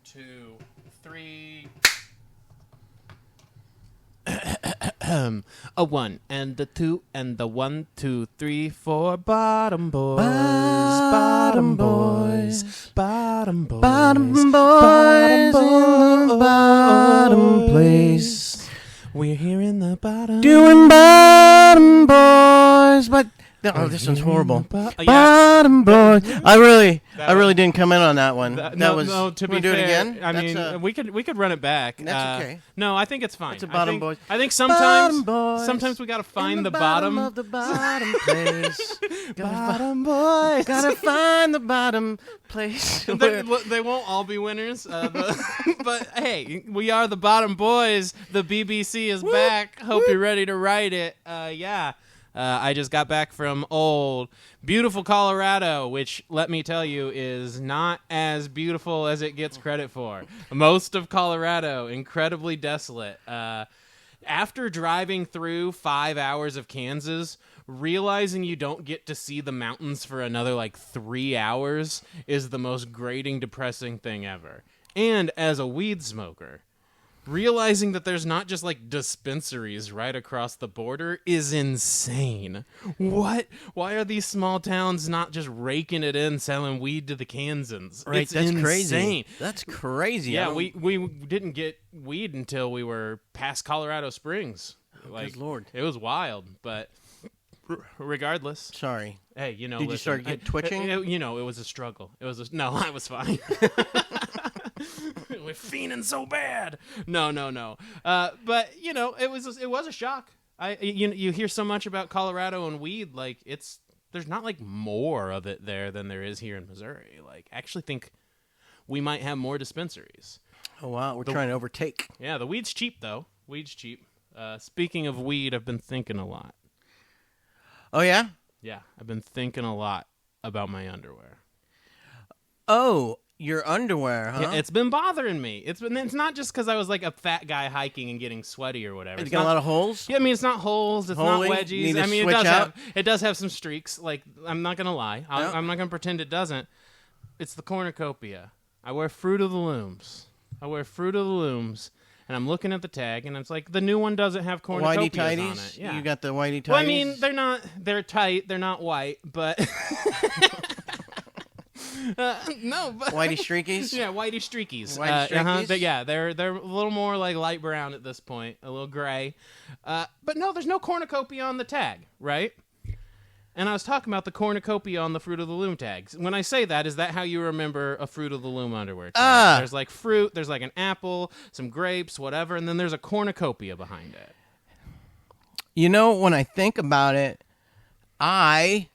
2, 3. A 1 and a 2 and the 1, 2, 3, 4. Bottom boys, bottom boys, bottom boys, bottom boys, in the bottom place. We're here in the bottom. Doing bottom boys, but oh, this one's horrible. Bottom boys. I really didn't come in on that one. To be do fair, it again? I mean, we could run it back. That's okay. No, I think it's fine. It's a bottom boys. I think Bottom boys sometimes we gotta find in the bottom of the bottom place. Bottom boys. Gotta find the bottom place. They won't all be winners, but hey, we are the bottom boys. The BBC is back. Hope you're ready to write it. Yeah. I just got back from old, beautiful Colorado, which, let me tell you, is not as beautiful as it gets credit for. Most of Colorado, incredibly desolate. After driving through 5 hours of Kansas, realizing you don't get to see the mountains for another 3 hours is the most grating, depressing thing ever. And as a weed smoker, realizing that there's not just dispensaries right across the border is insane. What? Why are these small towns not just raking it in, selling weed to the Kansans? Right, it's that's insane. crazy. That's crazy. Yeah, we didn't get weed until we were past Colorado Springs. Good Lord. It was wild, but regardless. Sorry. Hey, Did you start get twitching? It was a struggle. No, I was fine. We're fiending so bad. No. But it was a shock. You hear so much about Colorado and weed, there's not more of it there than there is here in Missouri. I actually think we might have more dispensaries. Oh wow, we're trying to overtake. Yeah, the weed's cheap though. Weed's cheap. Speaking of weed, I've been thinking a lot. Oh yeah? Yeah, I've been thinking a lot about my underwear. Oh, your underwear, huh? Yeah, it's been bothering me. It's not just because I was a fat guy hiking and getting sweaty or whatever. It's got a lot of holes? Yeah, I mean, it's not holes. It's not wedgies. I mean, it does have some streaks. I'm not going to lie. I'm not going to pretend it doesn't. It's the cornucopia. I wear Fruit of the Looms. And I'm looking at the tag, and it's the new one doesn't have cornucopias Whitey on tighties? it. Yeah. You got the whitey tighties? Well, I mean, they're tight. They're not white, but... no, but whitey streakies. Yeah, whitey streakies. Streakies? They're a little more light brown at this point, a little gray. But no, there's no cornucopia on the tag, right? And I was talking about the cornucopia on the Fruit of the Loom tags. When I say that, is that how you remember a Fruit of the Loom underwear tag? There's fruit, there's an apple, some grapes, whatever, and then there's a cornucopia behind it. When I think about it, I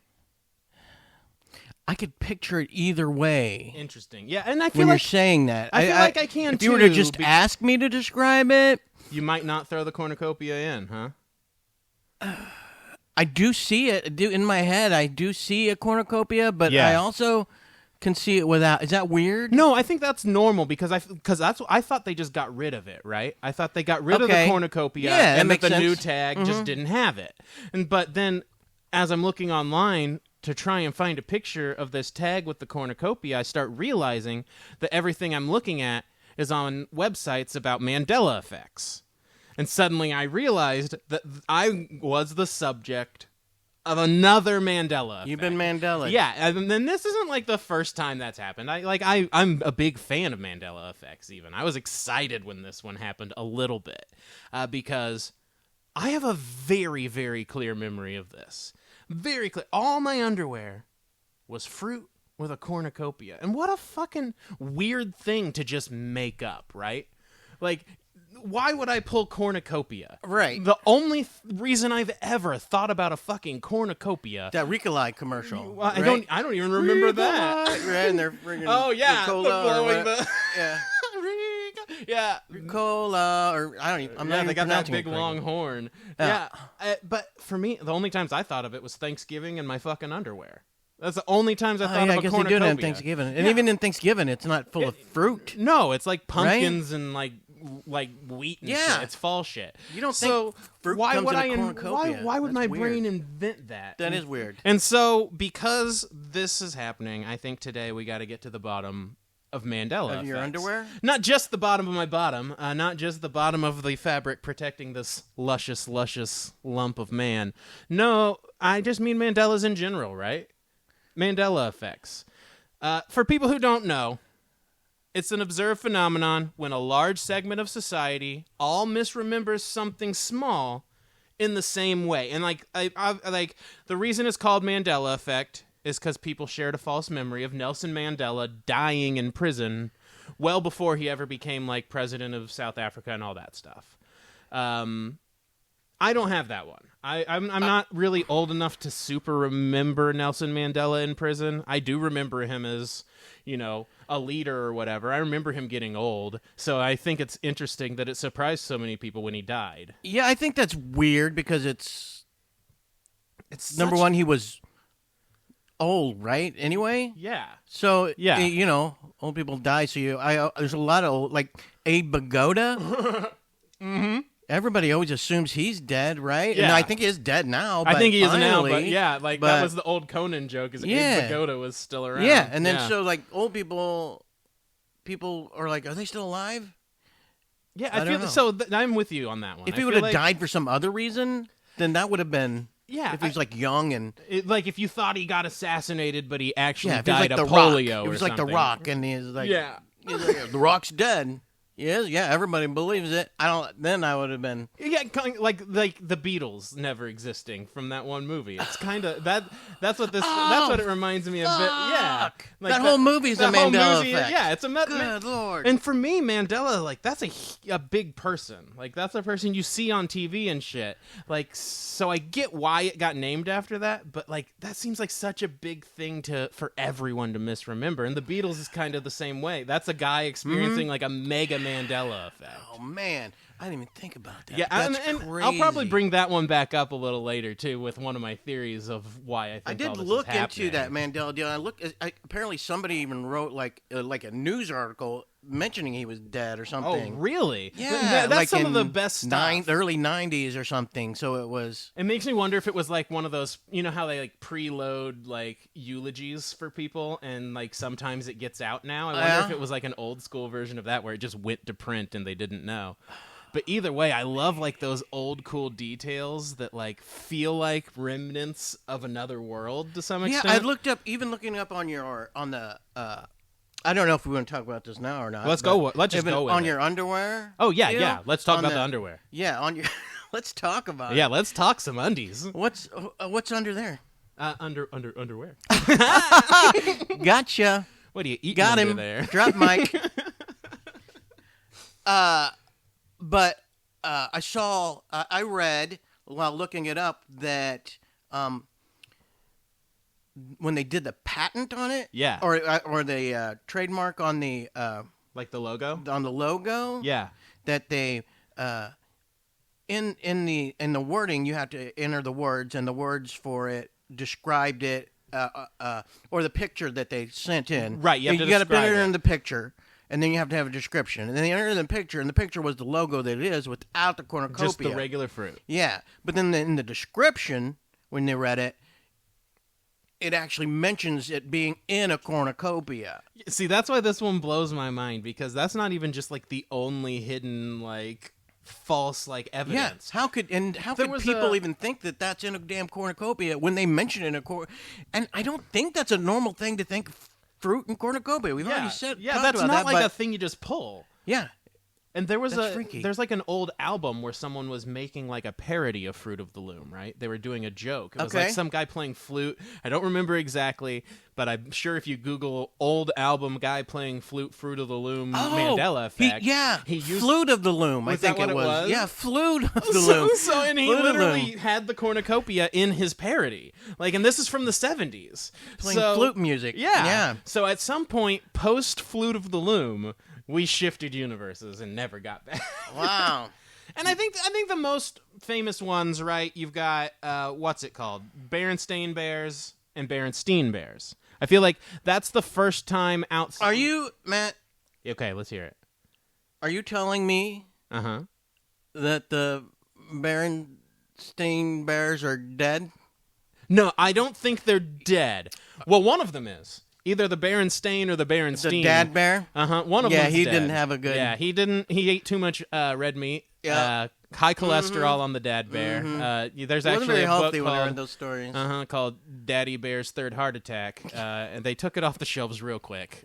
could picture it either way. Interesting. Yeah, and I feel when you're saying that. I feel like I can, if you were to just ask me to describe it. You might not throw the cornucopia in, huh? I do see it. In my head, I do see a cornucopia, but I also can see it without. Is that weird? No, I think that's normal because I thought they just got rid of it, right? I thought they got rid of the cornucopia and that the new tag just didn't have it. But then as I'm looking online to try and find a picture of this tag with the cornucopia, I start realizing that everything I'm looking at is on websites about Mandela effects. And suddenly I realized that I was the subject of another Mandela effect. You've been Mandela. Yeah, and then this isn't the first time that's happened. I'm a big fan of Mandela effects even. I was excited when this one happened a little bit because I have a very, very clear memory of this. Very clear. All my underwear was fruit with a cornucopia. And what a fucking weird thing to just make up, right? Why would I pull cornucopia? Right. The only reason I've ever thought about a fucking cornucopia. That Ricolai commercial. Well, right? I don't even remember that. Right, and they're bringing Ricola yeah. Yeah. Ricola, or I don't even. I'm not even they got that big it long horn. Yeah. But for me, the only times I thought of it was Thanksgiving and my fucking underwear. That's the only times I thought of a cornucopia. I guess they do it on Thanksgiving, and even in Thanksgiving, it's not full of fruit. No, it's pumpkins and wheat and shit. It's fall shit. You don't think fruit comes in a cornucopia? Why would That's my weird. brain invent that? That is weird. And so, because this is happening, I think today we got to get to the bottom of Mandela Of your effects. underwear? Not just the bottom of my bottom, not just the bottom of the fabric protecting this luscious, luscious lump of man. No, I just mean Mandela's in general, right? Mandela effects. For people who don't know, it's an observed phenomenon when a large segment of society all misremembers something small in the same way. And like the reason it's called Mandela Effect is because people shared a false memory of Nelson Mandela dying in prison well before he ever became like president of South Africa and all that stuff. I don't have that one. I'm not really old enough to super remember Nelson Mandela in prison. I do remember him as, a leader or whatever. I remember him getting old. So I think it's interesting that it surprised so many people when he died. Yeah, I think that's weird because it's number one, he was old, right? Anyway? Yeah. So, yeah. Old people die. So there's a lot of like Abe Vigoda. Mm-hmm. Everybody always assumes he's dead, right? Yeah. And I think he is dead now. But I think he is now, finally, that was the old Conan joke, is Abe Vigoda was still around. Yeah, and then so like old people are like, are they still alive? Yeah, I feel so. I'm with you on that one. If he would have died for some other reason, then that would have been. Yeah, if he was like young and like if you thought he got assassinated, but he actually died of of polio. It was like The Rock, and he's like, The Rock's dead. Yeah, everybody believes it. Then I would have been. Yeah, like the Beatles never existing from that one movie. It's kind of that's what it reminds me a bit. Yeah, like that whole movie's a Mandela effect. Yeah, it's a good lord. And for me, Mandela, like that's a big person. Like that's a person you see on TV and shit. Like so, I get why it got named after that, but like that seems like such a big thing for everyone to misremember. And the Beatles is kind of the same way. That's a guy experiencing like a mega Mandela effect. Oh man, I didn't even think about that. Yeah, that's and crazy. I'll probably bring that one back up a little later too, with one of my theories of why I think I did all this look is happening. into that Mandela deal. Apparently somebody even wrote like a news article mentioning he was dead or something. Oh, really? Yeah, that's like some of the best stuff. Early 90s or something. So it was. It makes me wonder if it was like one of those, how they like preload like eulogies for people, and like sometimes it gets out now. I wonder if it was like an old school version of that where it just went to print and they didn't know. But either way, I love like those old cool details that like feel like remnants of another world to some extent. Yeah, I looked up, looking up on the. I don't know if we want to talk about this now or not. Let's go with on it. your underwear. Oh yeah. Let's talk about the underwear. Yeah, on your. Let's talk about it. Yeah, let's talk some undies. What's under there? Underwear. Gotcha. What do you eat? Got him there? Drop mic. But I read while looking it up that when they did the patent on it, or the trademark on the like the logo on the logo, that they in the wording you have to enter the words, and the words for it described it, or the picture that they sent in. Right, you got to put it in the picture. And then you have to have a description. And then you enter in the picture, and the picture was the logo that it is without the cornucopia. Just the regular fruit. Yeah. But then in the description, when they read it, it actually mentions it being in a cornucopia. See, that's why this one blows my mind, because that's not even just like the only hidden like false like evidence. Yeah. How could people even think that that's in a damn cornucopia when they mention it in a And I don't think that's a normal thing to think fruit and cornucopia. We've already said that's not like a thing you just pull. Yeah. And there's freaky. like an old album where someone was making like a parody of Fruit of the Loom, right? They were doing a joke. It was like some guy playing flute. I don't remember exactly, but I'm sure if you Google old album guy playing flute, Fruit of the Loom, Mandela Effect. He used Flute of the Loom. I think it was. Yeah, Flute of the Loom. And he literally had the cornucopia in his parody. Like, and this is from the 70s. Playing flute music. Yeah. So at some point, post Flute of the Loom, we shifted universes and never got back. Wow. And I think the most famous ones, right? You've got what's it called? Berenstain Bears and Berenstein Bears. I feel like that's the first time outside. Are you, Matt? Okay, let's hear it. Are you telling me that the Berenstain Bears are dead? No, I don't think they're dead. Well, one of them is. Either the Berenstain or the Berenstein. The dad bear? One of them. Yeah, he dead. didn't have a good... Yeah, he didn't. He ate too much red meat. Yeah. High cholesterol on the dad bear. There's actually very a healthy book when I called, read those stories. called Daddy Bear's Third Heart Attack, and they took it off the shelves real quick.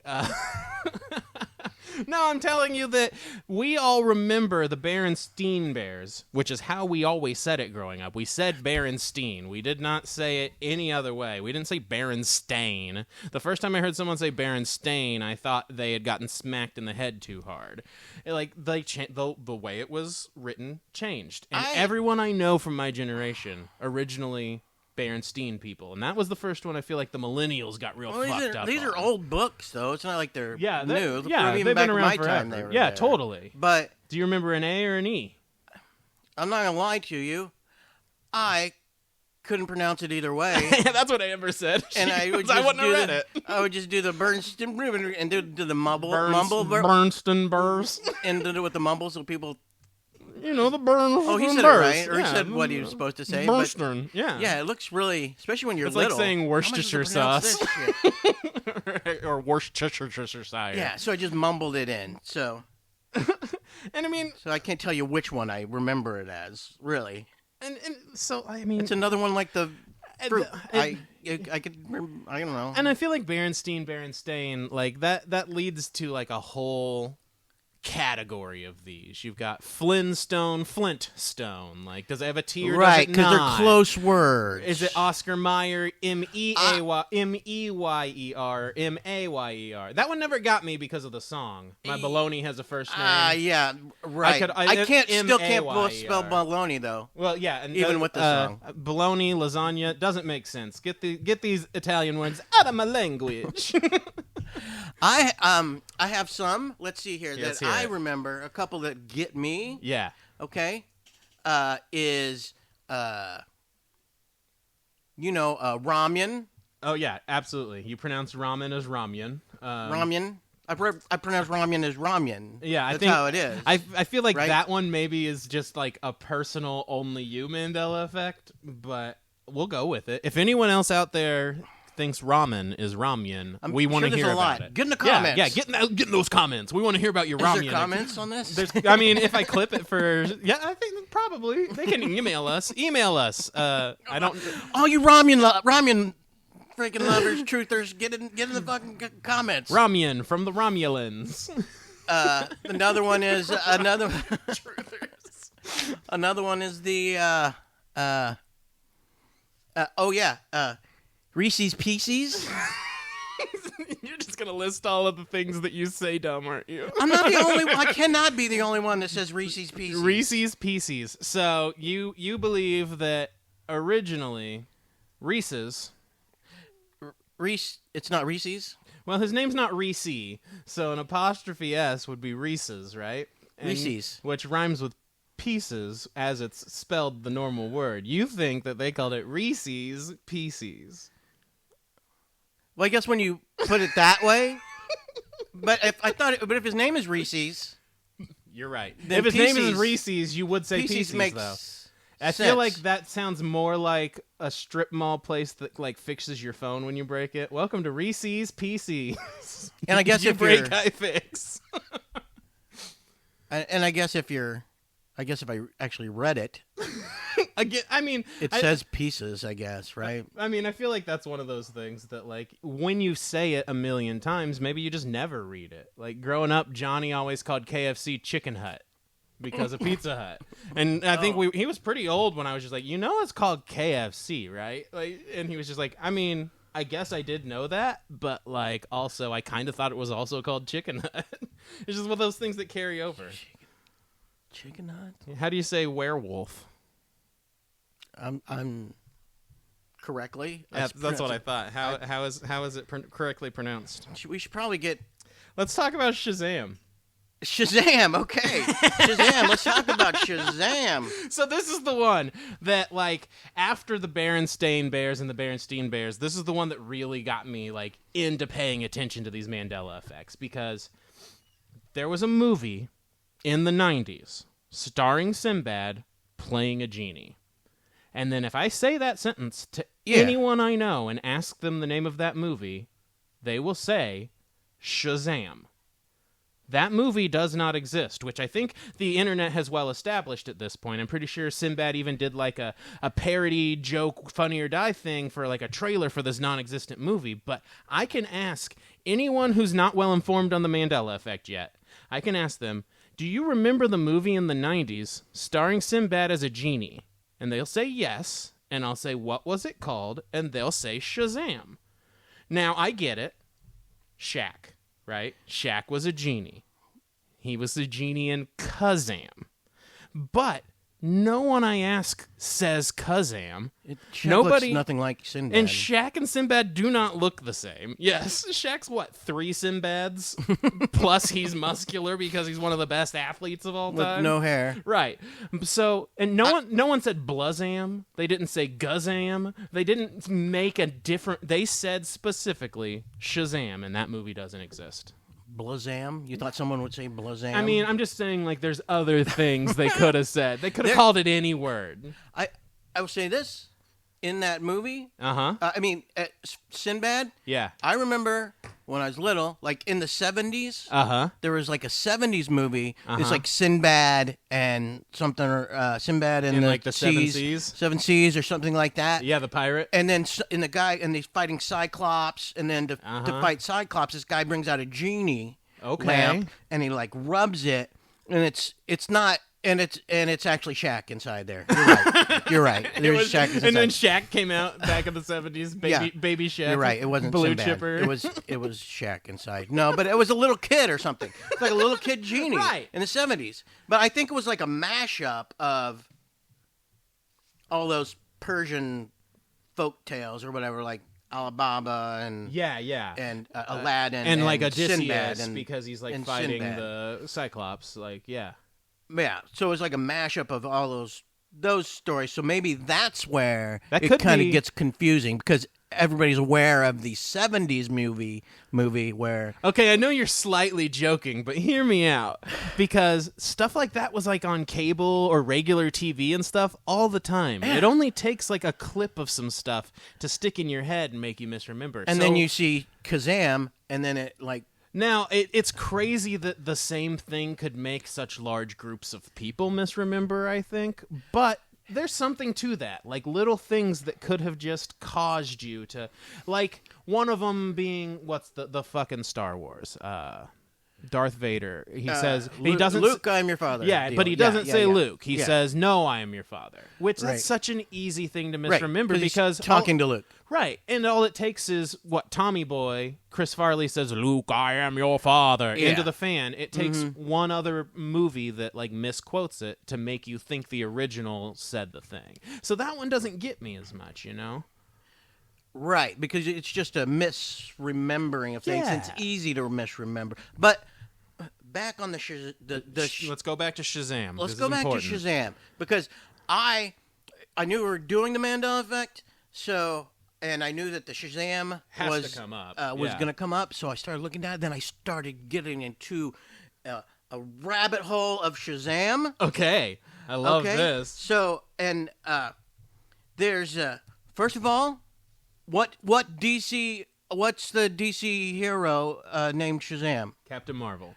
No, I'm telling you that we all remember the Berenstein Bears, which is how we always said it growing up. We said Berenstein. We did not say it any other way. We didn't say Berenstain. The first time I heard someone say Berenstain, I thought they had gotten smacked in the head too hard. The way it was written changed. And everyone I know from my generation originally Berenstein people, and that was the first one I feel like the millennials got real fucked up. These are old books, though. It's not like they're new. Yeah, even they've back been around in my forever. time, they were yeah, there. totally. But do you remember an A or an E? I'm not gonna lie to you. I couldn't pronounce it either way. That's what Amber said. And I would I wouldn't have read it. I would just do the Bernstein and do the mumble, Bernstein Burrs, and do it with the mumble so people. You know, the Bernstein. Oh, he said Burrs. it right, or he said what he was supposed to say. Bernstein, yeah. Yeah, it looks really, especially when you're it's little. It's like saying Worcestershire sauce. Or Worcestershire. Yeah, so I just mumbled it in. So. And I mean, so I can't tell you which one I remember it as, really. And so I mean, it's another one like the fruit. I could, I don't know. And I feel like Berenstain, like that leads to like a whole category of these. You've got Flintstone. Like, does it have a T or right? Because they're close words. Is it Oscar Mayer? Meyermer? Mayer? That one never got me because of the song. My baloney has a first name. Yeah, right. I still can't spell baloney though. Well, yeah, and even with the song, baloney, lasagna doesn't make sense. Get these Italian words out of my language. I have some. Let's see here that I remember. A couple that get me. Yeah. Okay. Is ramen. Oh yeah, absolutely. You pronounce ramen as ramyun. Ramen. I pronounce ramen as ramyun. Yeah, that's how it is. I feel like that one maybe is just like a personal only you Mandela effect, but we'll go with it. If anyone else out there thinks ramen is ramyun, we want to hear about it. Get in the comments. Yeah, get in those comments. We want to hear about your ramen. Is there comments on this? I mean, if I clip it I think probably they can email us. I don't. All you ramen freaking lovers, truthers, get in the fucking comments. Ramen from the Romulans. Another one is truthers. Another one is the Reese's Pieces. You're just gonna list all of the things that you say dumb, aren't you? I'm not the only one. I cannot be the only one that says Reese's Pieces. Reese's Pieces. So you believe that originally Reese's. Reese. It's not Reese's. Well, his name's not Reese, so an apostrophe S would be Reese's, right? Reese's, which rhymes with pieces as it's spelled the normal word. You think that they called it Reese's Pieces. Well, I guess when you put it that way, but if his name is Reese's, you're right. If his name is Reese's, you would say Pieces though. I feel like that sounds more like a strip mall place that like fixes your phone when you break it. Welcome to Reese's Pieces. And I guess if break, I fix. And I guess if I actually read it, it says pieces, I guess, right? I mean, I feel like that's one of those things that, like, when you say it a million times, maybe you just never read it. Like, growing up, Johnny always called KFC Chicken Hut because of Pizza Hut. And I think he was pretty old when I was just like, it's called KFC, right? Like, and he was just like, I mean, I guess I did know that, but, like, also I kind of thought it was also called Chicken Hut. It's just one of those things that carry over. Chicken Hut? How do you say werewolf? I'm correctly. Yeah, that's what I thought. How is it correctly pronounced? We should probably get. Let's talk about Shazam. Shazam, okay. Shazam, let's talk about Shazam. So this is the one that, like, after the Berenstain Bears and the Berenstein Bears, this is the one that really got me, like, into paying attention to these Mandela effects, because there was a movie in the 90s starring Sinbad playing a genie. And then if I say that sentence to anyone I know and ask them the name of that movie, they will say Shazam. That movie does not exist, which I think the internet has well established at this point. I'm pretty sure Sinbad even did like a parody joke, Funny or Die thing for like a trailer for this non-existent movie. But I can ask anyone who's not well informed on the Mandela Effect yet, I can ask them, do you remember the movie in the 90s starring Sinbad as a genie? And they'll say yes, and I'll say, what was it called? And they'll say Shazam. Now, I get it. Shaq. Right? Shaq was a genie. He was the genie in Kazam. But no one I ask says Kazam. Nobody looks nothing like Sinbad. And Shaq and Sinbad do not look the same. Yes, Shaq's what, 3 Sinbads? Plus he's muscular because he's one of the best athletes of all time. With no hair. Right. So, and no one said Blazam. They didn't say Guzam. They didn't make a different, they said specifically Shazam, and that movie doesn't exist. Blazam? You thought someone would say Blazam? I mean, I'm just saying, like, there's other things they could have said. They could have called it any word. I will say this. In that movie, Sinbad, yeah. I remember when I was little, like in the 70s, there was like a 70s movie. It's like Sinbad and something, Sinbad and like the seas, 7 Seas? 7 Seas or something like that. Yeah, the pirate. And then he's fighting Cyclops, and then to fight Cyclops, this guy brings out a genie lamp, and he like rubs it, and it's not. And it's actually Shaq inside there. You're right. There's Shaq inside. And then Shaq came out back in the 70s. Baby Shaq. You're right. It wasn't Blue Sinbad. Chipper. It was Shaq inside. No, but it was a little kid or something. It's like a little kid genie in the 70s. But I think it was like a mashup of all those Persian folk tales or whatever, like Alibaba and and Aladdin and like Sinbad Odysseus because he's like fighting Sinbad. the Cyclops. Like Yeah, so it was like a mashup of all those stories. So maybe that's where it kind of gets confusing because everybody's aware of the 70s movie where... Okay, I know you're slightly joking, but hear me out. Because stuff like that was like on cable or regular TV and stuff all the time. Yeah. It only takes like a clip of some stuff to stick in your head and make you misremember. And then you see Kazam, and then it like... Now, it's crazy that the same thing could make such large groups of people misremember, I think. But there's something to that. Like, little things that could have just caused you to... Like, one of them being, what's the fucking Star Wars? Darth Vader. He says... he doesn't Luke, I am your father. Yeah, but he doesn't say Luke. He says, no, I am your father. Which, that's such an easy thing to misremember because... He's talking to Luke. Right, and all it takes is what Tommy Boy, Chris Farley says, Luke, I am your father, into the fan. It takes one other movie that like misquotes it to make you think the original said the thing. So that one doesn't get me as much, you know? Right, because it's just a misremembering of things. It's easy to misremember. But back on let's go back to Shazam. Let's go back to Shazam because I knew we were doing the Mandela Effect, so... And I knew that the Shazam was going to come up, so I started looking at it. Then I started getting into a rabbit hole of Shazam. Okay, I love this. So, and there's first of all, what's the DC hero named Shazam? Captain Marvel.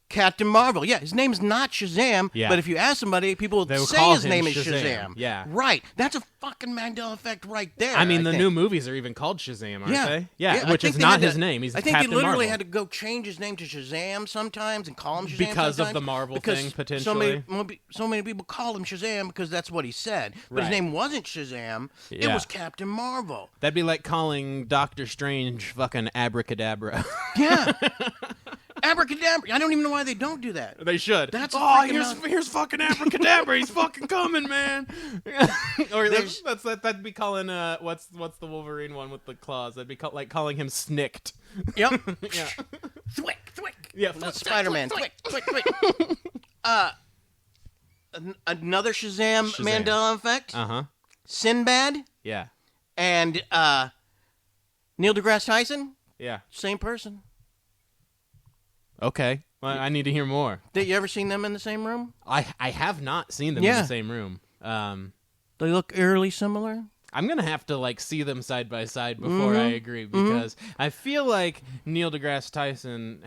Captain Marvel. Yeah, his name's not Shazam, but if you ask somebody, people will say his name is Shazam. Yeah. Right. That's a fucking Mandela Effect right there. I mean, the new movies are even called Shazam, aren't they? Yeah, which is not his name. He's Captain Marvel. I think they literally had to go change his name to Shazam sometimes and call him Shazam because sometimes. of the Marvel thing, potentially. So many people call him Shazam because that's what he said. But his name wasn't Shazam. It was Captain Marvel. That'd be like calling Doctor Strange fucking Abracadabra. Yeah. Abracadabra. I don't even know why they don't do that. They should. That's here's fucking Abracadabra. He's fucking coming, man. Or that'd be calling what's the Wolverine one with the claws? That'd be calling him Snicked. Yep. Yeah. Thwick. Yeah. Spider-Man. Thwick. Another Shazam Mandela Effect. Sinbad. Yeah. And Neil deGrasse Tyson. Yeah. Same person. Okay. Well, I need to hear more. Did you ever seen them in the same room? I have not seen them in the same room. They look eerily similar. I'm gonna have to like see them side by side before I agree, because I feel like Neil deGrasse Tyson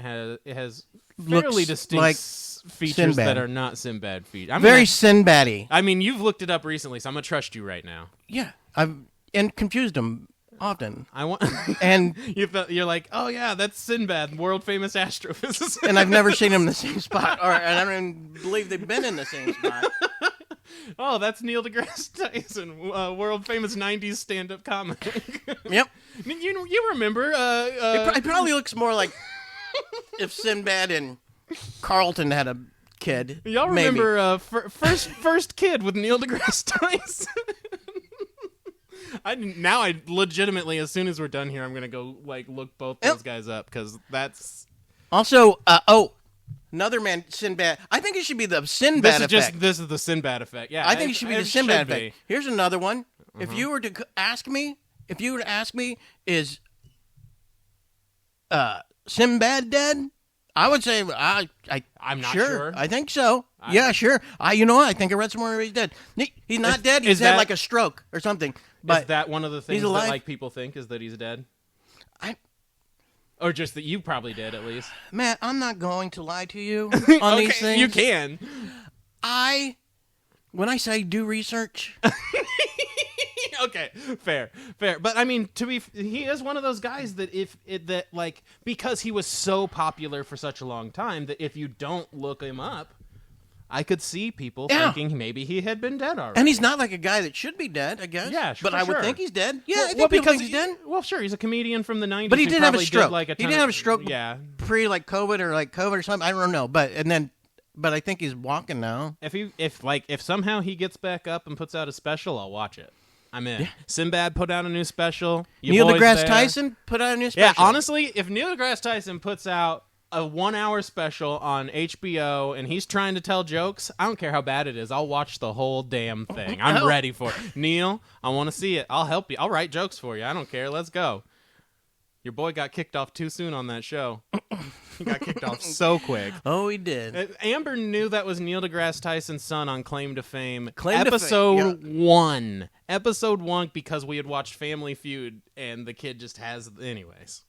has fairly Looks distinct like features Sinbad. that are not Sinbad features. Very Sinbad-y. I mean, you've looked it up recently, so I'm gonna trust you right now. Yeah, and confused him often. I want And you're like, oh yeah, that's Sinbad, world famous astrophysicist. and I've never seen him in the same spot, and I don't even believe they've been in the same spot. Oh, that's Neil deGrasse Tyson, world famous '90s stand-up comic. Yep. I mean, you remember? It probably looks more like if Sinbad and Carlton had a kid. Y'all maybe. remember first kid with Neil deGrasse Tyson? I legitimately, as soon as we're done here, I'm gonna go like look both those guys up, because that's Also, another man, Sinbad. I think it should be the Sinbad effect. This is the Sinbad effect. Yeah, I think it should be the Sinbad should effect. Here's another one. If you were to ask me, is Sinbad dead? I would say I'm not sure. I think so. Yeah, sure. You know what? I think I read somewhere he's dead. He's not dead. He's had like a stroke or something. But is that one of the things that alive. like people think is that he's dead? Or just that you probably did, at least. Matt, I'm not going to lie to you on these things. You can. When I say do research. Okay, fair. But I mean, he is one of those guys that because he was so popular for such a long time that if you don't look him up, I could see people thinking maybe he had been dead already. And he's not like a guy that should be dead, I guess. Yeah, but I would think he's dead. Yeah, I think because think he's dead. Well, sure, he's a comedian from the '90s. But he did have a stroke. He did have a stroke. Yeah, pre COVID or something. I don't know. But I think he's walking now. If somehow he gets back up and puts out a special, I'll watch it. I'm in. Yeah. Sinbad put out a new special. Neil deGrasse Tyson put out a new special. Yeah, honestly, if Neil deGrasse Tyson puts out a 1 hour special on HBO and he's trying to tell jokes, I don't care how bad it is. I'll watch the whole damn thing. I'm ready for it. Neil, I want to see it. I'll help you. I'll write jokes for you. I don't care. Let's go. Your boy got kicked off too soon on that show. He got kicked off so quick. Oh, he did. Amber knew that was Neil deGrasse Tyson's son on Claim to Fame. Episode 1. Episode 1, because we had watched Family Feud, and the kid just has... Anyways.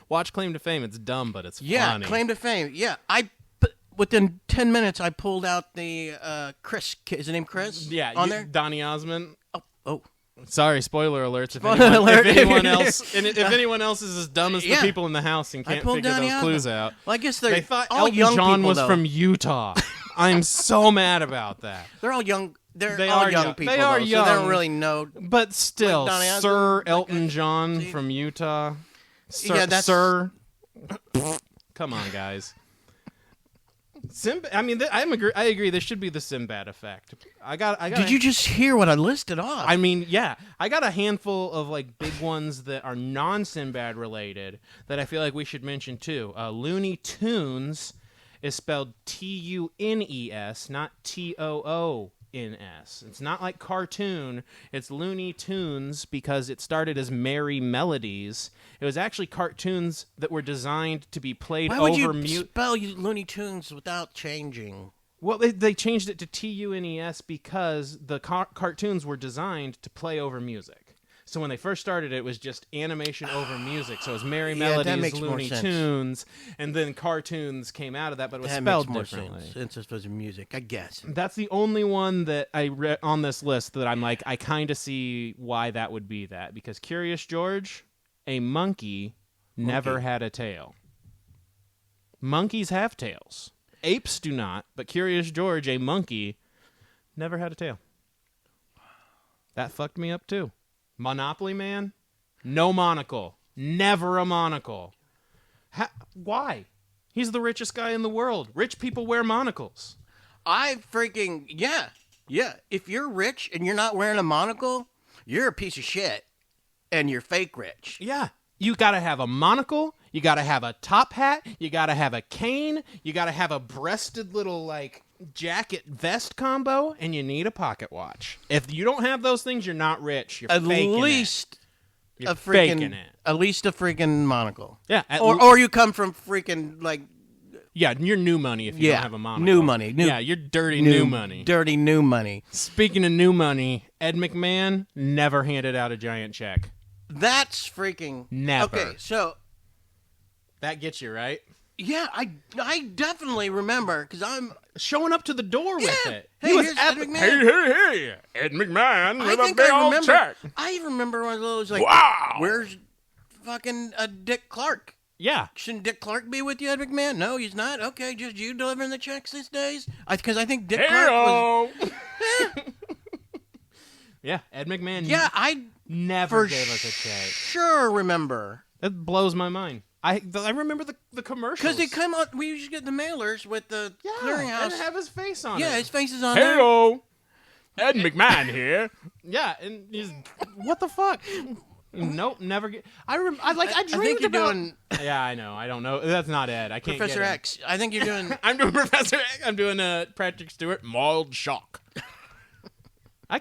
Watch Claim to Fame. It's dumb, but it's funny. Yeah, Claim to Fame. Yeah, within 10 minutes, I pulled out the Chris. Is his name Chris? Yeah, on there? Donny Osmond. Oh. Sorry, spoiler alerts. If anyone else is as dumb as the people in the house and can't figure those clues out. Well, I guess they thought all Elton young John people, was from Utah. I'm so mad about that. They're all young. They all young people. They are young. So they don't really know. But still, like Sir Elton John from Utah. Sir. Come on, guys. I agree. This should be the Sinbad effect. Did you just hear what I listed off? I mean, yeah. I got a handful of like big ones that are non-Sinbad related that I feel like we should mention too. Looney Tunes is spelled Tunes, not Toons. It's not like cartoon. It's Looney Tunes because it started as Merry Melodies. It was actually cartoons that were designed to be played over mute. Why would you spell Looney Tunes without changing? Well, they changed it to Tunes because the cartoons were designed to play over music. So when they first started, it was just animation over music. So it was Merry Melodies, Looney Tunes, and then cartoons came out of that, but it was spelled differently. Since it was music, I guess. That's the only one that I read on this list that I'm like, I kind of see why that would be that. Because Curious George, a monkey never had a tail. Monkeys have tails. Apes do not, but Curious George, a monkey, never had a tail. That fucked me up too. Monopoly Man, no monocle. Never a monocle. Why? He's the richest guy in the world. Rich people wear monocles. Yeah. If you're rich and you're not wearing a monocle, you're a piece of shit. And you're fake rich. Yeah. You gotta have a monocle. You gotta have a top hat. You gotta have a cane. You gotta have a breasted little, like, jacket vest combo, and you need a pocket watch. If you don't have those things, you're not rich. You're faking it. You're faking it. At least a freaking monocle. Yeah. Or you come from freaking like Yeah, you're new money if you don't have a monocle. New money. Yeah, you're dirty new money. Dirty new money. Speaking of new money, Ed McMahon never handed out a giant check. That's freaking... Never. Okay, so... That gets you, right? Yeah, I definitely remember, because I'm... Showing up to the door with it. Hey, He was here's at Ed the... McMahon. Hey, Ed McMahon I with a think big I old remember. check. I remember one of those, like, Wow. where's fucking Dick Clark? Yeah. Shouldn't Dick Clark be with you, Ed McMahon? No, he's not. Okay, just you delivering the checks these days? Because I think Dick Clark was... Yeah, Ed McMahon I never gave us a check. Sure remember. That blows my mind. I remember the commercials. Because they come out, we used to get the mailers with the clearinghouse. and have his face on it. Yeah, his face is on there. Hello, Ed McMahon here. Yeah, and he's what the fuck? Nope, never get. I dreamed I think you're about. doing Yeah, I know. I don't know. That's not Ed. I can't. Professor get him. X. I think you're doing. I'm doing Professor X. I'm doing Patrick Stewart. Mild shock. I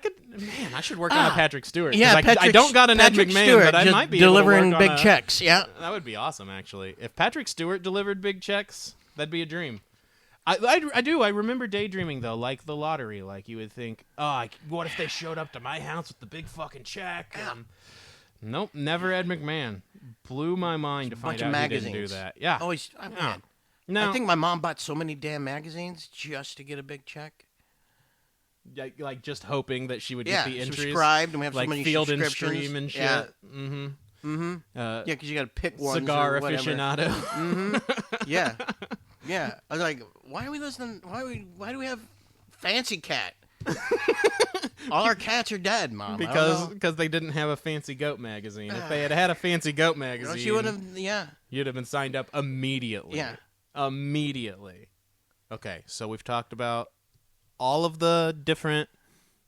should work on a Patrick Stewart. Yeah, I don't got an Patrick Ed McMahon, Stewart but I just might be delivering able to work big on checks. Yeah, that would be awesome, actually. If Patrick Stewart delivered big checks, that'd be a dream. I do. I remember daydreaming, though, like the lottery. Like, you would think, what if they showed up to my house with the big fucking check? Nope, never Ed McMahon. Blew my mind to find out he didn't do that. Yeah. Always. No. I think my mom bought so many damn magazines just to get a big check. Like just hoping that she would get the entries. Subscribed, and we have like so many Field and subscriptions. Stream and shit. Yeah. Mm-hmm. Mm-hmm. Yeah, because you got to pick one. Cigar or whatever. aficionado. Mm-hmm. Yeah. Yeah. I was like, why are we listening? Why do we have Fancy Cat? All our cats are dead, Mom. Because they didn't have a Fancy Goat magazine. If they had a Fancy Goat magazine, you would have. Yeah. You'd have been signed up immediately. Yeah. Immediately. Okay, so we've talked about all of the different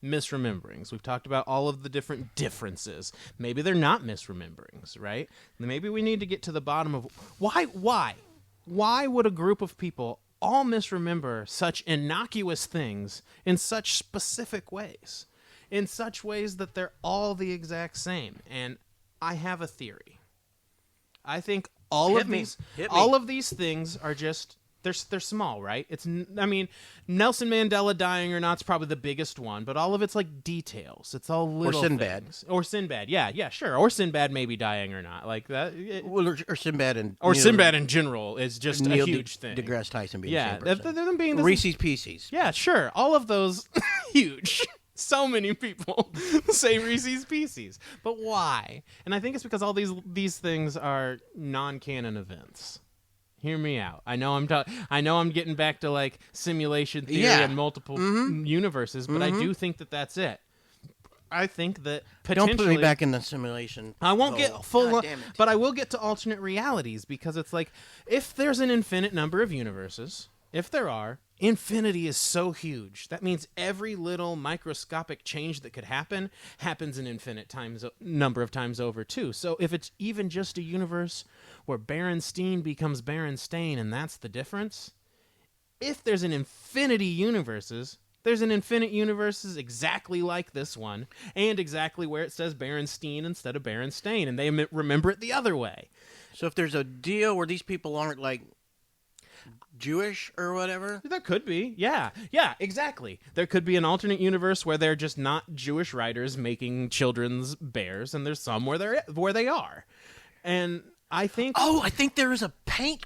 misrememberings. We've talked about all of the different differences. Maybe they're not misrememberings, right? Maybe we need to get to the bottom of why would a group of people all misremember such innocuous things in such specific ways, in such ways that they're all the exact same. And I have a theory. I think all of these things are just they're small, right? Nelson Mandela dying or not's probably the biggest one, but all of it's like details. It's all little Sinbad. things. Or Sinbad. Yeah, sure. Or Sinbad maybe dying or not. Like that. Or Sinbad and Sinbad in general is just a huge thing. DeGrasse Tyson being the the same person. them being Reese's Pieces. Yeah, sure. All of those huge. So many people say Reese's Pieces. But why? And I think it's because all these things are non-canon events. Hear me out. I know I'm getting back to like simulation theory and multiple universes, but I do think that that's it. I think that potentially... Don't put me back in the simulation. I won't get full... damn it. But I will get to alternate realities, because it's like, if there's an infinite number of universes, if there are, infinity is so huge. That means every little microscopic change that could happen happens an infinite number of times over, too. So if it's even just a universe where Berenstain becomes Berenstain, and that's the difference, if there's an infinity universes... There's an infinite universes exactly like this one, and exactly where it says Berenstain instead of Berenstain, and they remember it the other way. So if there's a deal where these people aren't, like, Jewish or whatever? There could be, yeah, exactly. There could be an alternate universe where they're just not Jewish writers making children's bears, and there's some where they are. And I think... Oh, I think there is a paint,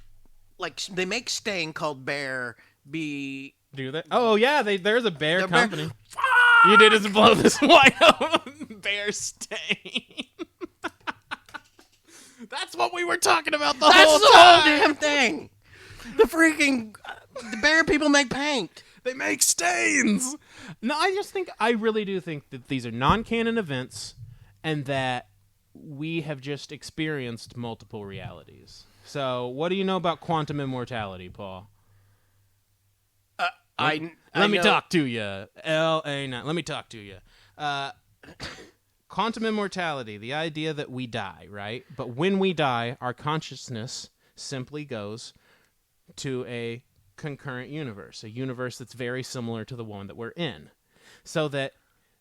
like, they make stain called Bear Be... Do they? Oh, yeah, there's a bear company. You did is blow this white bear stain. That's what we were talking about the whole time. That's the whole damn thing. The freaking the bear people make paint. They make stains. No, I really do think that these are non-canon events, and that we have just experienced multiple realities. So, what do you know about quantum immortality, Paul? Let me talk to you. LA9. Let me talk to you. Quantum immortality, the idea that we die, right? But when we die, our consciousness simply goes to a concurrent universe, a universe that's very similar to the one that we're in. So that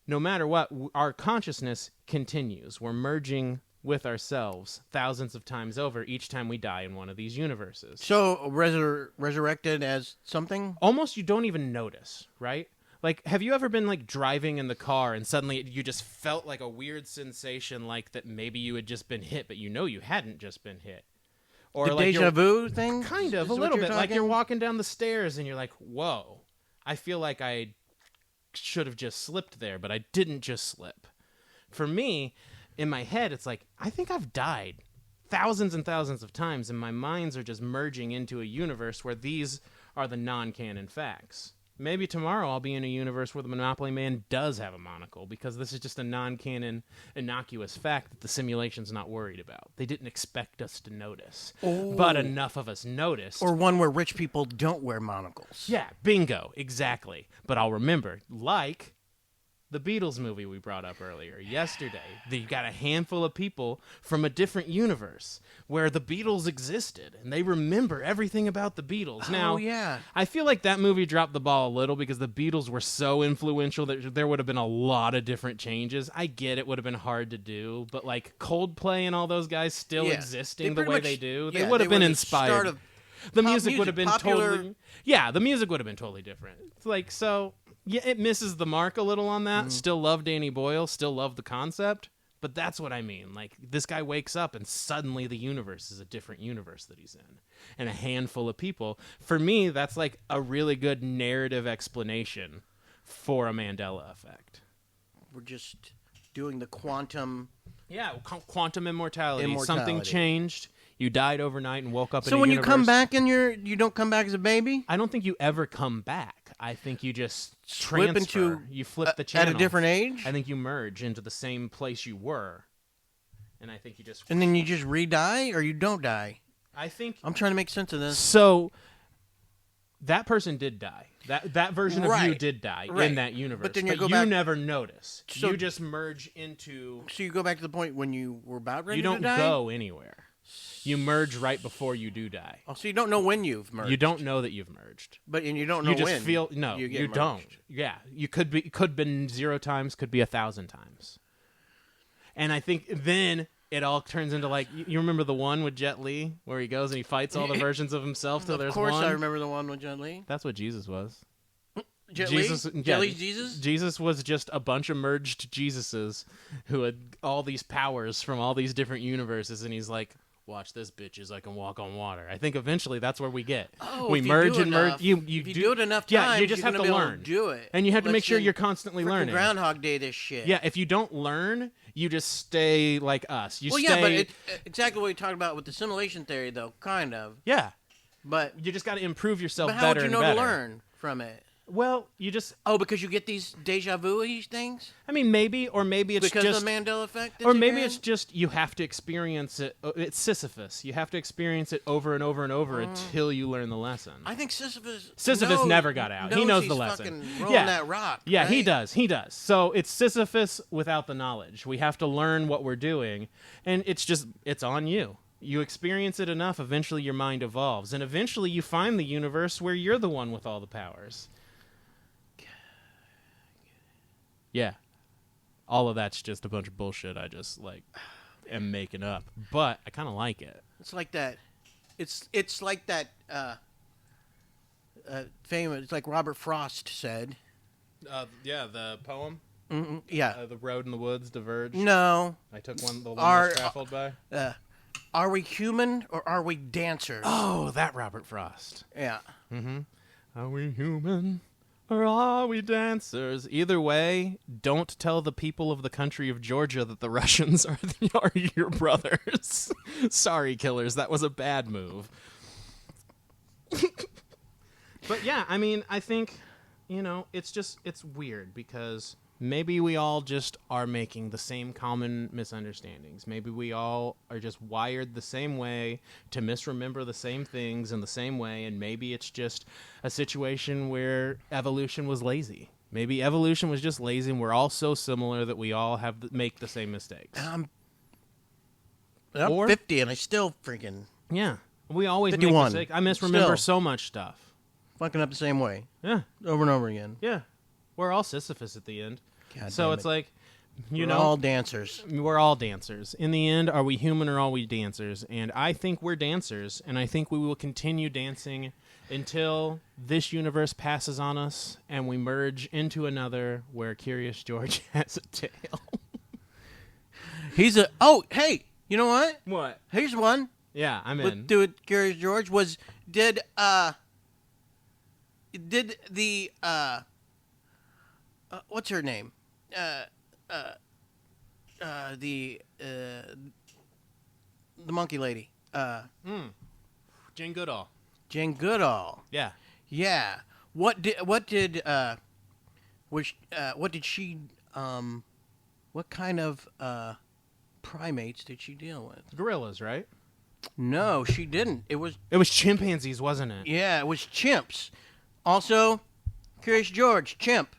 no matter what, our consciousness continues. We're merging with ourselves thousands of times over each time we die in one of these universes. So resurrected as something? Almost you don't even notice, right? Like, have you ever been, like, driving in the car and suddenly you just felt like a weird sensation like that maybe you had just been hit, but you know you hadn't just been hit? Or the like deja vu thing? Kind of, a little bit. Like you're walking down the stairs and you're like, whoa, I feel like I should have just slipped there, but I didn't just slip. For me, in my head, it's like, I think I've died thousands and thousands of times, and my minds are just merging into a universe where these are the non-canon facts. Maybe tomorrow I'll be in a universe where the Monopoly Man does have a monocle, because this is just a non-canon, innocuous fact that the simulation's not worried about. They didn't expect us to notice, but enough of us noticed. Or one where rich people don't wear monocles. Yeah, bingo, exactly. But I'll remember, like the Beatles movie we brought up earlier yesterday, that you got a handful of people from a different universe where the Beatles existed, and they remember everything about the Beatles. Now, yeah. I feel like that movie dropped the ball a little because the Beatles were so influential that there would have been a lot of different changes. I get it would have been hard to do, but like Coldplay and all those guys still existing the way they do, they would have been inspired. The music would have been totally... Yeah, the music would have been totally different. It's like, so... Yeah, it misses the mark a little on that. Still love Danny Boyle, still love the concept, but that's what I mean. Like, this guy wakes up and suddenly the universe is a different universe that he's in, and a handful of people. For me, that's like a really good narrative explanation for a Mandela effect. We're just doing the quantum... Yeah, quantum immortality. Something changed. You died overnight and woke up in a universe. So when you come back you don't come back as a baby? I don't think you ever come back. I think you just transfer. You flip the channel. At a different age? I think you merge into the same place you were. And I think you just... And then you just re-die, or you don't die? I think... I'm trying to make sense of this. So, that person did die. That version of you did die in that universe. But then you never notice. So, you just merge into... So you go back to the point when you were about ready to die? You don't go anywhere. You merge right before you do die. Oh, so you don't know when you've merged. You don't know that you've merged. And you don't know when. You just feel... No, you don't. Yeah. You could have been 0 times, could be 1,000 times. And I think then... It all turns into like, you remember the one with Jet Li where he goes and he fights all the versions of himself till there's one? Of course I remember the one with Jet Li. That's what Jesus was. Jet Li's Jesus? Jesus was just a bunch of merged Jesuses who had all these powers from all these different universes, and he's like, watch this, bitches, I can walk on water. I think eventually that's where we get. We merge and merge. If you do it enough times, you just have to learn. Do it. And you have to make sure you're constantly learning. Groundhog Day this shit. Yeah, if you don't learn, you just stay like us. Yeah, but exactly what we talked about with the simulation theory, though, kind of. Yeah. But you just got to improve yourself better and better. But how would you know to learn from it? Well, you just... Oh, because you get these deja vu-y things? I mean, maybe, or maybe it's because just... of the Mandela Effect? Or maybe it's just you have to experience it. It's Sisyphus. You have to experience it over and over and over until you learn the lesson. I think Sisyphus never got out. He knows the lesson. Rolling that rock. Yeah, right? He does. So it's Sisyphus without the knowledge. We have to learn what we're doing, and it's on you. You experience it enough, eventually your mind evolves, and eventually you find the universe where you're the one with all the powers. Yeah. All of that's just a bunch of bullshit I just, am making up. But I kind of like it. It's like that. It's like that famous, it's like Robert Frost said. Yeah, the poem? Mm-hmm. Yeah. The road in the woods diverged. No. I took the one I traveled by. Are we human or are we dancers? Oh, that Robert Frost. Yeah. Mm-hmm. Are we human? Or are we dancers? Either way, don't tell the people of the country of Georgia that the Russians are your brothers. Sorry, killers. That was a bad move. But yeah, I mean, I think, it's weird because maybe we all just are making the same common misunderstandings. Maybe we all are just wired the same way to misremember the same things in the same way, and maybe it's just a situation where evolution was lazy. Maybe evolution was just lazy, and we're all so similar that we all make the same mistakes. I'm 50, and I still freaking... Yeah. We always 51. make mistakes. I misremember so much stuff. Fucking up the same way. Yeah. Over and over again. Yeah. We're all Sisyphus at the end. God so it's like, We're all dancers. We're all dancers. In the end, are we human or are we dancers? And I think we're dancers, and I think we will continue dancing until this universe passes on us and we merge into another where Curious George has a tail. Hey, you know what? What? Here's one. Yeah, I'm in. Let's do it. Curious George did the what's her name? The monkey lady. Jane Goodall. Jane Goodall. Yeah. Yeah. What did she what kind of primates did she deal with? Gorillas, right? No, she didn't. It was chimpanzees, wasn't it? Yeah, it was chimps. Also, Curious George, chimp.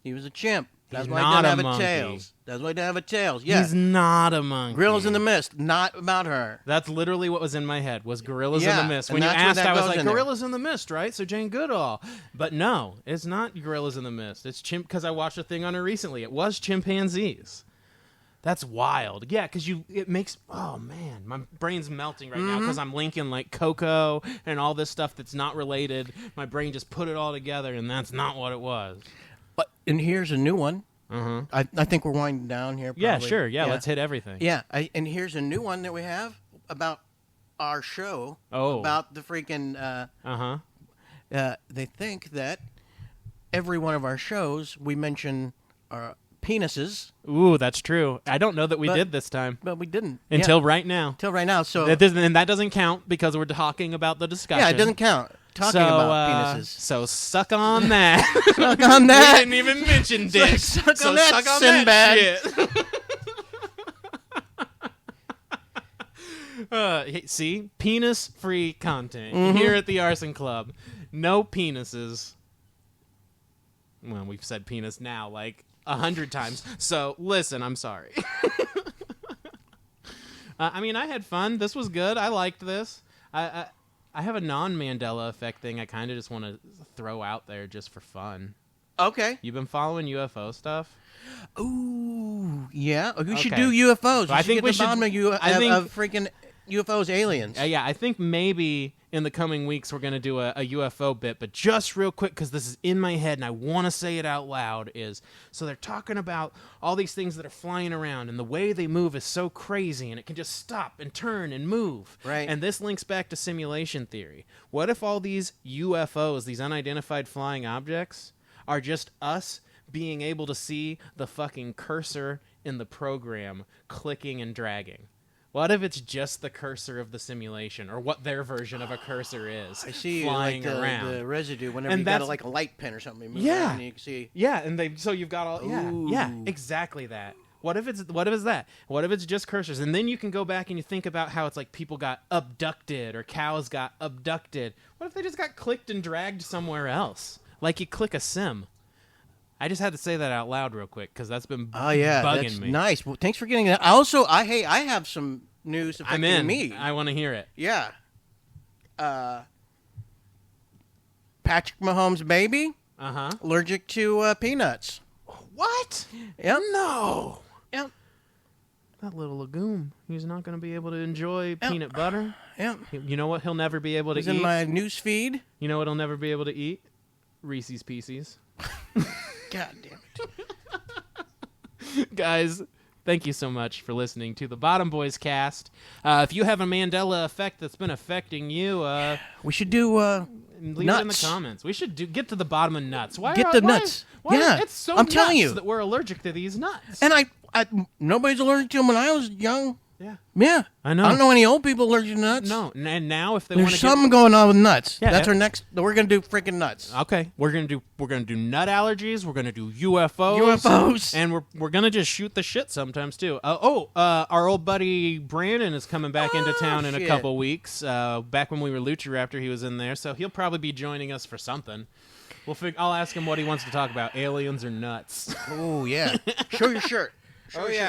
He was a chimp. That's why he not doesn't a have a monkey. tails. That's why he doesn't have a tails. Yeah. He's not a monkey. Gorillas in the Mist, not about her. That's literally what was in my head, was Gorillas in Yeah, the Mist. and When you that's where asked, that I was goes like, in there. Gorillas in the Mist, right? So Jane Goodall. But no, it's not Gorillas in the Mist. It's because I watched a thing on her recently. It was chimpanzees. That's wild. Yeah, because it makes, oh man, my brain's melting right now because I'm linking like Coco and all this stuff that's not related. My brain just put it all together, and that's not what it was. And here's a new one. I think we're winding down here. Probably. Yeah, sure. Yeah, let's hit everything. Yeah, and here's a new one that we have about our show. Oh. About the freaking. They think that every one of our shows we mention our penises. Ooh, that's true. I don't know that we did this time. But we didn't. Until right now. Until right now. So and that doesn't count because we're talking about the discussion. Yeah, it doesn't count. Talking about penises. So suck on that. Suck on that. We didn't even mention dick. Suck on that, Sinbad. See? Penis-free content here at the Arson Club. No penises. Well, we've said penis now like 100 times. So listen, I'm sorry. I mean, I had fun. This was good. I liked this. I have a non-Mandela Effect thing I kind of just want to throw out there just for fun. Okay. You've been following UFO stuff? Ooh, yeah. We should Okay. do UFOs. I think we get the should. bottom of freaking UFOs, aliens. Yeah, I think maybe in the coming weeks we're going to do a UFO bit, but just real quick, because this is in my head and I want to say it out loud, so they're talking about all these things that are flying around, and the way they move is so crazy, and it can just stop and turn and move. Right. And this links back to simulation theory. What if all these UFOs, these unidentified flying objects, are just us being able to see the fucking cursor in the program clicking and dragging? What if it's just the cursor of the simulation, or what their version of a cursor is? I see, flying like around. the residue. Whenever And you got that's- like a light pen or something, you move Yeah. around and you can see. Yeah, and so you've got all yeah, Ooh. exactly that. What if it's that? What if it's just cursors? And then you can go back and you think about how it's like people got abducted or cows got abducted. What if they just got clicked and dragged somewhere else? Like you click a sim. I just had to say that out loud real quick because that's been Oh yeah, bugging that's me. nice. Well, thanks for getting that. I have some news I'm affecting in. me. I want to hear it. Yeah. Patrick Mahomes' baby allergic to peanuts. What? Yep. No. Yep. That little legume. He's not going to be able to enjoy peanut butter. Yep. You know what he'll never be able to It's eat? in my news feed. You know what he'll never be able to eat? Reese's Pieces. God damn it. Guys, thank you so much for listening to the Bottom Boys cast. If you have a Mandela effect that's been affecting you, We should do leave it in the nuts. comments. We should get to the bottom of nuts. Why Get are- the why- nuts. why- Yeah, it's so I'm telling nuts you. that we're allergic to these nuts. And I nobody's allergic to them when I was young. yeah, Yeah. I know. I don't know any old people allergic to nuts. No, and now if they want There's to something going on with nuts. Yeah, That's yeah. our next. We're gonna do freaking nuts. Okay, we're gonna do nut allergies. We're gonna do UFOs. UFOs. And we're gonna just shoot the shit sometimes too. Our old buddy Brandon is coming back into town in a shit. couple weeks. Back when we were Lucha Raptor, he was in there, so he'll probably be joining us for something. I'll ask him what he wants to talk about: aliens or nuts. Oh yeah. Show your shirt.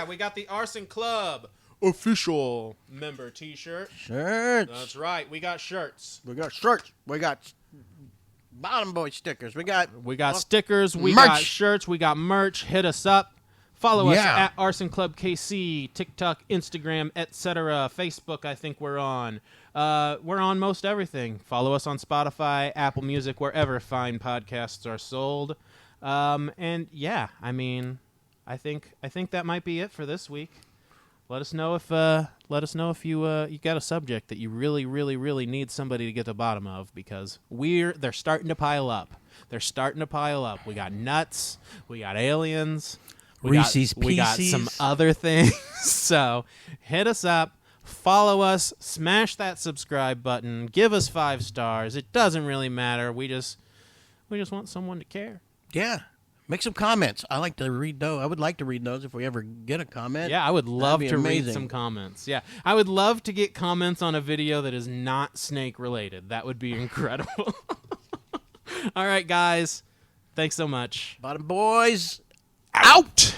We got the Arson Club official member T-shirt. Shirts. That's right. We got shirts. We got shirts. We got bottom boy stickers. We got Stickers. We merch. got shirts. We got merch. Hit us up. Follow us Yeah. at Arson Club KC, TikTok, Instagram, etc. Facebook, I think we're on. We're on most everything. Follow us on Spotify, Apple Music, wherever fine podcasts are sold. And yeah, I mean, I think that might be it for this week. Let us know if you got a subject that you really, really, really need somebody to get to the bottom of, because they're starting to pile up. They're starting to pile up. We got nuts. We got aliens. We got some other things. So hit us up. Follow us. Smash that subscribe button. Give us 5 stars. It doesn't really matter. We just want someone to care. Yeah. Make some comments. I like to read those. I would like to read those if we ever get a comment. Yeah, I would love to read amazing. some comments. Yeah, I would love to get comments on a video that is not snake related. That would be incredible. All right, guys. Thanks so much. Bottom boys. Out!